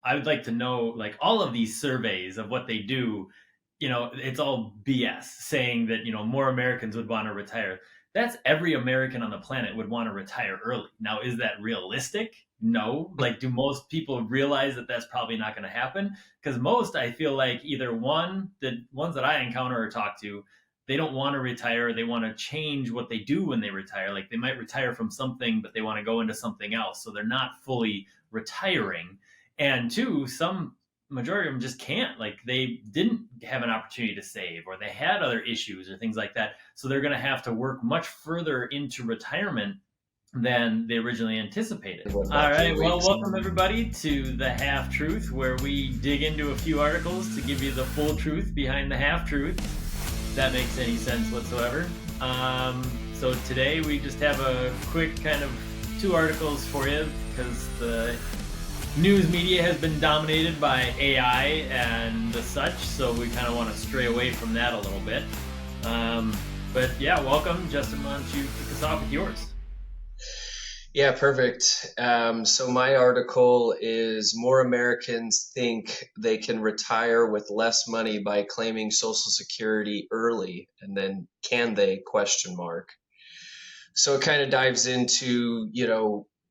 I would like to know, like, all of these surveys of what they do, it's all BS saying that, more Americans would want to retire. That's every American on the planet would want to retire early. Now, is that realistic? No. Like, do most people realize that that's probably not going to happen? Because most, I feel like, either one, the ones that I encounter or talk to, they don't want to retire. They want to change what they do when they retire. Like, they might retire from something, but they want to go into something else. So they're not fully retiring. And two, some majority of them just can't. Like, they didn't have an opportunity to save, or they had other issues or things like that. So they're going to have to work much further into retirement than they originally anticipated. What All about right. your Well, weeks? welcome everybody to the Half Truth, where we dig into a few articles to give you the full truth behind the half truth. If that makes any sense whatsoever. So today we just have a quick kind of two articles for you because the news media has been dominated by AI and the such, so we kind of want to stray away from that a little bit. But yeah, welcome, Justin. Why don't you kick us off with yours? Yeah, perfect. So my article is more Americans think they can retire with less money by claiming Social Security early, and then can they? Question mark. So it kind of dives into,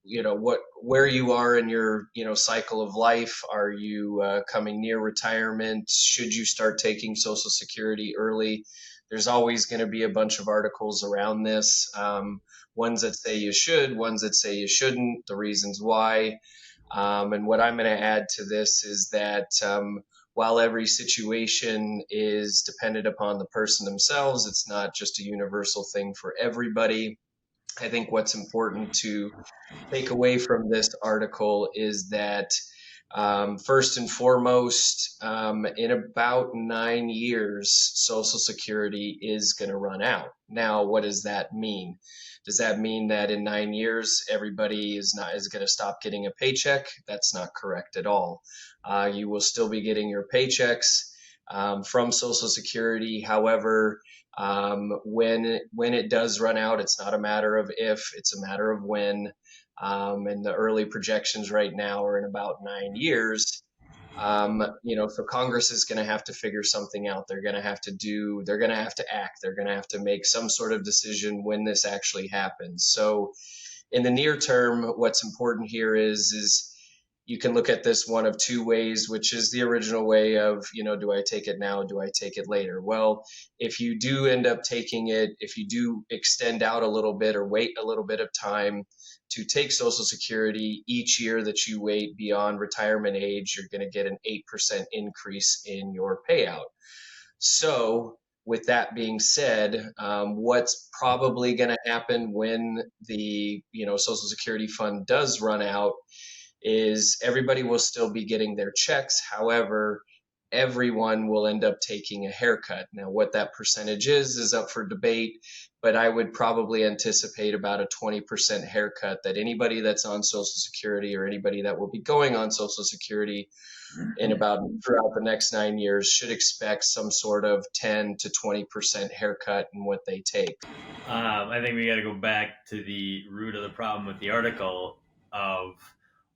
what where you are in your, cycle of life. Are you coming near retirement? Should you start taking Social Security early? There's always going to be a bunch of articles around this. Ones that say you should, ones that say you shouldn't, the reasons why. And what I'm going to add to this is that while every situation is dependent upon the person themselves, it's not just a universal thing for everybody. I think what's important to take away from this article is that first and foremost, in about 9 years, Social Security is going to run out. Now, what does that mean? Does that mean that in 9 years everybody is going to stop getting a paycheck? That's not correct at all. You will still be getting your paychecks from Social Security. However, when it does run out, it's not a matter of if, it's a matter of when. And the early projections right now are in about 9 years. So Congress is going to have to figure something out. They're going to have to act. They're going to have to make some sort of decision when this actually happens. So in the near term, what's important here is you can look at this one of two ways, which is the original way of, do I take it now? Do I take it later? Well, if you do end up taking it, if you do extend out a little bit or wait a little bit of time to take Social Security, each year that you wait beyond retirement age, you're going to get an 8% increase in your payout. So, with that being said, what's probably going to happen when the Social Security fund does run out is everybody will still be getting their checks. However, everyone will end up taking a haircut. Now, what that percentage is up for debate, but I would probably anticipate about a 20% haircut that anybody that's on Social Security or anybody that will be going on Social Security in about throughout the next 9 years should expect some sort of 10 to 20% haircut in what they take. I think we got to go back to the root of the problem with the article of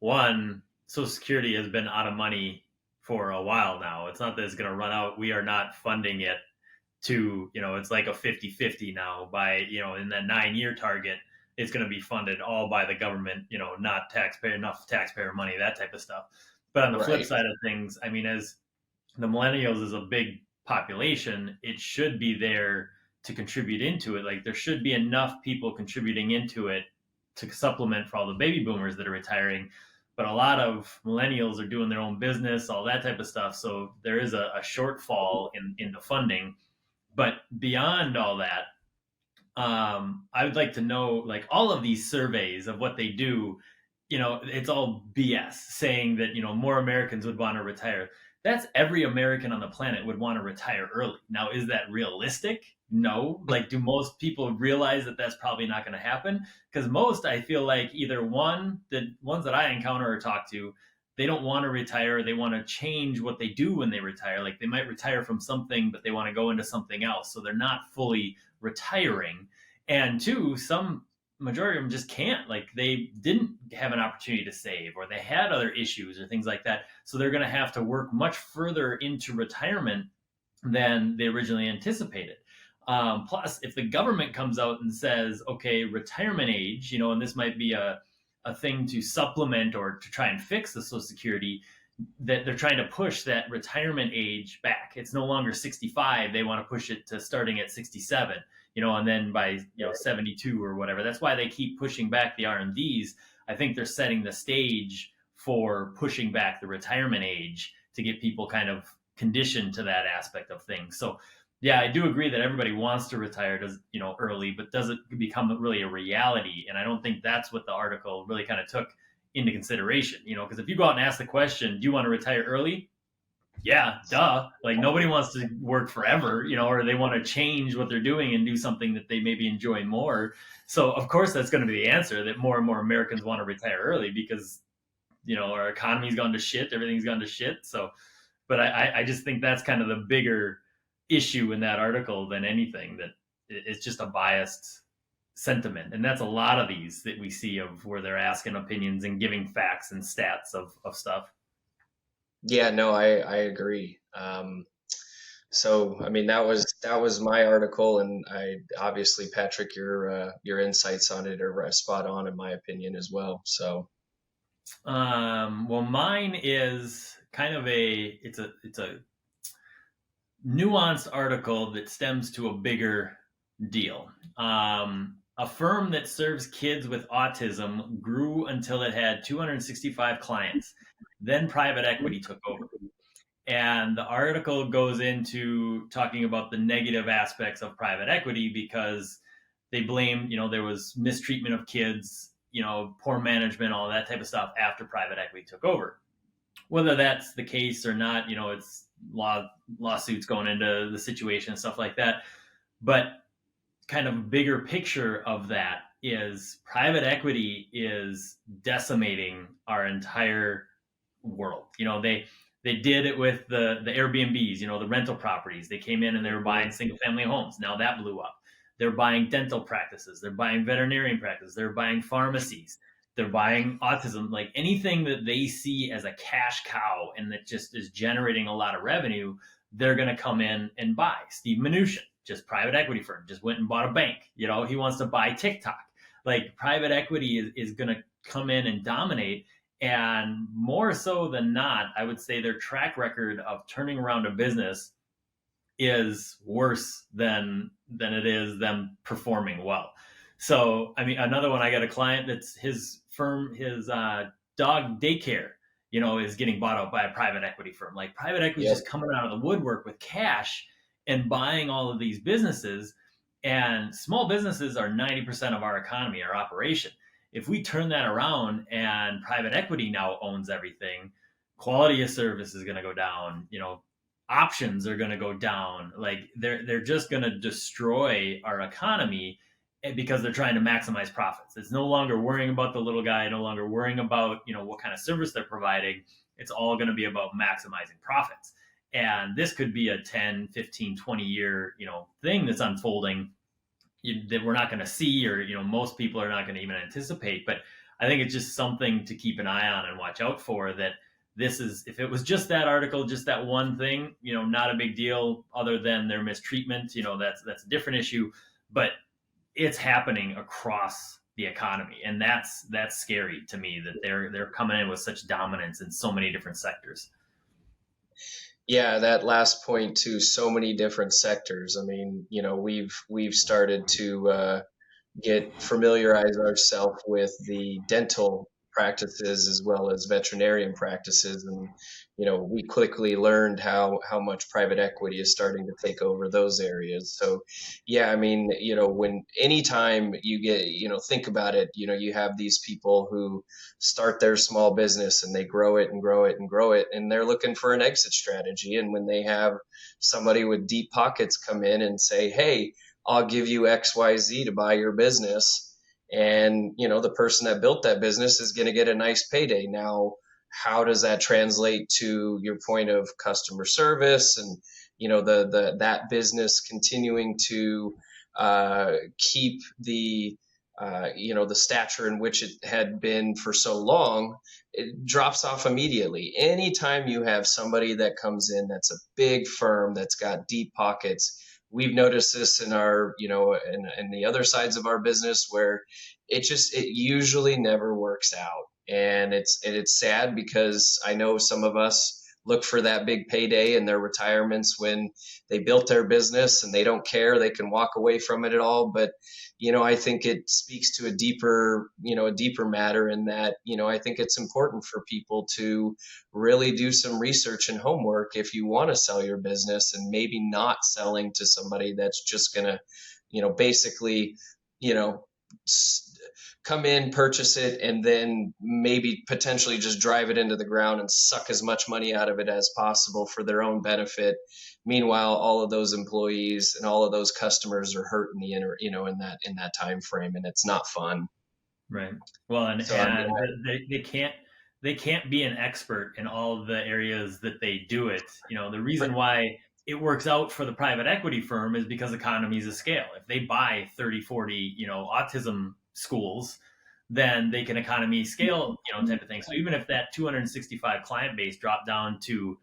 one, Social Security has been out of money for a while now. It's not that it's going to run out. We are not funding it to, it's like a 50-50 now by, in that 9 year target, it's going to be funded all by the government, not enough taxpayer money, that type of stuff. But on the flip Right. side of things, I mean, as the millennials is a big population, it should be there to contribute into it. Like, there should be enough people contributing into it to supplement for all the baby boomers that are retiring. But a lot of millennials are doing their own business, all that type of stuff. So there is a shortfall in the funding. But beyond all that, I would like to know, like, all of these surveys of what they do, it's all BS saying that, more Americans would want to retire. That's every American on the planet would want to retire early. Now, is that realistic? No. Like, do most people realize that that's probably not going to happen? Because most, I feel like, either one, the ones that I encounter or talk to, they don't want to retire. They want to change what they do when they retire. Like, they might retire from something, but they want to go into something else. So they're not fully retiring. And two, some majority of them just can't. Like they didn't have an opportunity to save, or they had other issues or things like that. So they're going to have to work much further into retirement than they originally anticipated. Plus, if the government comes out and says, okay, retirement age, and this might be a thing to supplement or to try and fix the Social Security, that they're trying to push that retirement age back. It's no longer 65. They want to push it to starting at 67, and then by 72 or whatever. That's why they keep pushing back the R&Ds. I think they're setting the stage for pushing back the retirement age to get people kind of conditioned to that aspect of things. So yeah, I do agree that everybody wants to retire, early, but does it become really a reality? And I don't think that's what the article really kind of took into consideration, because if you go out and ask the question, do you want to retire early? Yeah, duh. Like nobody wants to work forever, or they want to change what they're doing and do something that they maybe enjoy more. So of course that's going to be the answer, that more and more Americans want to retire early because, our economy's gone to shit, everything's gone to shit. So, but I just think that's kind of the bigger issue in that article than anything, that it's just a biased sentiment. And that's a lot of these that we see of where they're asking opinions and giving facts and stats of stuff. Yeah, no, I agree. So, I mean, that was my article, and I obviously, Patrick, your insights on it are spot on in my opinion as well. So, Well, mine is kind of it's a nuanced article that stems to a bigger deal. A firm that serves kids with autism grew until it had 265 clients. Then private equity took over. And the article goes into talking about the negative aspects of private equity because they blame, there was mistreatment of kids, poor management, all that type of stuff after private equity took over. Whether that's the case or not, it's lawsuits going into the situation and stuff like that. But kind of bigger picture of that is private equity is decimating our entire world. They did it with the Airbnbs, the rental properties. They came in and they were buying single family homes. Now that blew up. They're buying dental practices. They're buying veterinarian practices. They're buying pharmacies. They're buying autism, like anything that they see as a cash cow and that just is generating a lot of revenue, they're going to come in and buy. Steve Mnuchin, just private equity firm, just went and bought a bank. He wants to buy TikTok. Like private equity is going to come in and dominate. And more so than not, I would say their track record of turning around a business is worse than it is them performing well. So, I mean, another one, I got a client that's his firm, his dog daycare, is getting bought out by a private equity firm. Like private equity is yep. just coming out of the woodwork with cash and buying all of these businesses. And small businesses are 90% of our economy, our operation. If we turn that around and private equity now owns everything, quality of service is going to go down. Options are going to go down. Like they're just going to destroy our economy because they're trying to maximize profits. It's no longer worrying about the little guy, no longer worrying about, what kind of service they're providing. It's all going to be about maximizing profits. And this could be a 10, 15, 20-year, thing that's unfolding that we're not going to see, or, most people are not going to even anticipate. But I think it's just something to keep an eye on and watch out for, that this is, if it was just that article, just that one thing, not a big deal other than their mistreatment, that's a different issue. But it's happening across the economy, and that's scary to me, that they're coming in with such dominance in so many different sectors. Yeah, that last point too, so many different sectors. I mean, we've started to get familiarize ourselves with the dental practices as well as veterinarian practices, and we quickly learned how much private equity is starting to take over those areas. So yeah, I mean, when anytime you get, think about it, you have these people who start their small business and they grow it and grow it and grow it, and they're looking for an exit strategy. And when they have somebody with deep pockets come in and say, hey, I'll give you XYZ to buy your business. And, the person that built that business is going to get a nice payday. Now, how does that translate to your point of customer service and, that business continuing to keep the the stature in which it had been for so long, it drops off immediately. Anytime you have somebody that comes in that's a big firm that's got deep pockets, we've noticed this in our, in the other sides of our business where it usually never works out. And it's sad because I know some of us look for that big payday in their retirements when they built their business and they don't care, they can walk away from it at all. But I think it speaks to a deeper matter in that, I think it's important for people to really do some research and homework if you want to sell your business, and maybe not selling to somebody that's just going to, basically, you know, come in, purchase it, and then maybe potentially just drive it into the ground and suck as much money out of it as possible for their own benefit. Meanwhile, all of those employees and all of those customers are hurt in the in that time frame, and it's not fun. Right. Well, and So they can't be an expert in all of the areas that they do it. The reason why it works out for the private equity firm is because economies of scale. If they buy 30, 40, autism schools, then they can economy scale, type of thing. So even if that 265 client base dropped down to,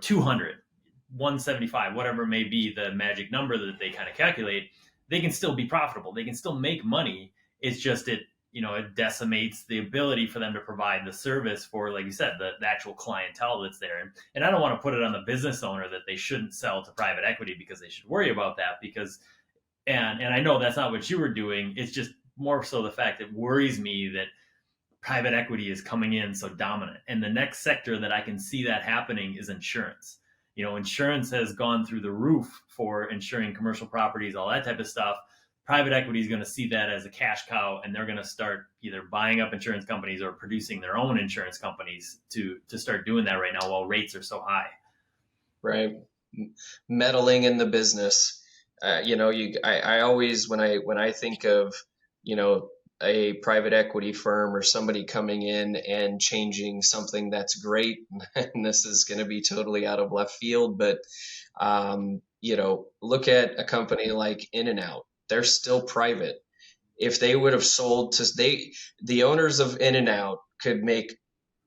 200, 175, whatever may be the magic number that they kind of calculate, they can still be profitable. They can still make money. It's just it decimates the ability for them to provide the service for, like you said, the actual clientele that's there. And I don't want to put it on the business owner that they shouldn't sell to private equity because they should worry about that, because, and I know that's not what you were doing. It's just more so the fact that worries me that private equity is coming in so dominant. And the next sector that I can see that happening is insurance. Insurance has gone through the roof for insuring commercial properties, all that type of stuff. Private equity is going to see that as a cash cow, and they're going to start either buying up insurance companies or producing their own insurance companies to start doing that right now while rates are so high. Right. Meddling in the business. I always, when I think of, a private equity firm or somebody coming in and changing something that's great, and this is going to be totally out of left field, but, look at a company like In-N-Out. They're still private. If they would have sold the owners of In-N-Out could make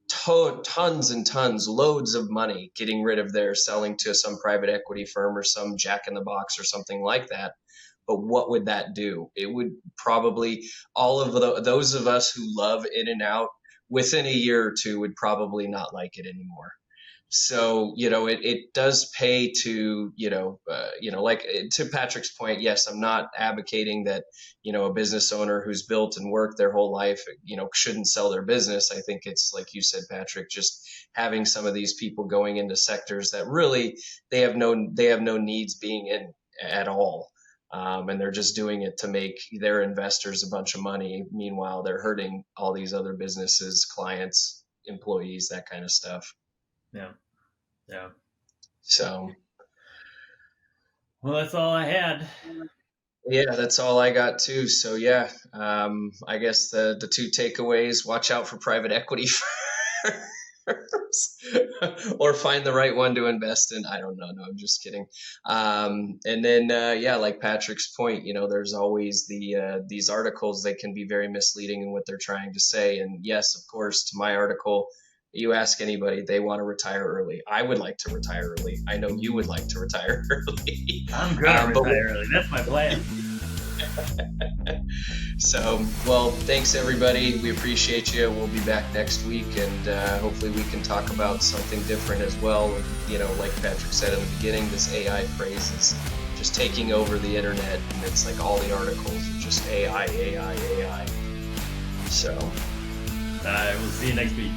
tons and tons, loads of money getting rid of their selling to some private equity firm or some Jack in the Box or something like that. But what would that do? It would probably, all of those of us who love In-N-Out, within a year or two would probably not like it anymore. So, it does pay to, like to Patrick's point, yes, I'm not advocating that, a business owner who's built and worked their whole life, shouldn't sell their business. I think it's like you said, Patrick, just having some of these people going into sectors that really they have no needs being in at all. And they're just doing it to make their investors a bunch of money. Meanwhile, they're hurting all these other businesses, clients, employees, that kind of stuff. Yeah. Yeah. So, well, that's all I had. Yeah, that's all I got too. So yeah, I guess the two takeaways: watch out for private equity firms, or find the right one to invest in. I don't know. No, I'm just kidding. And then yeah, like Patrick's point, there's always these articles. They can be very misleading in what they're trying to say. And yes, of course, to my article, you ask anybody, they want to retire early. I would like to retire early. I know you would like to retire early. I'm going to retire early. That's my plan. So, well, thanks everybody. We appreciate you. We'll be back next week, and hopefully we can talk about something different as well. Like Patrick said in the beginning, this AI craze is just taking over the internet, and it's like all the articles are just AI, AI, AI. So, we'll see you next week.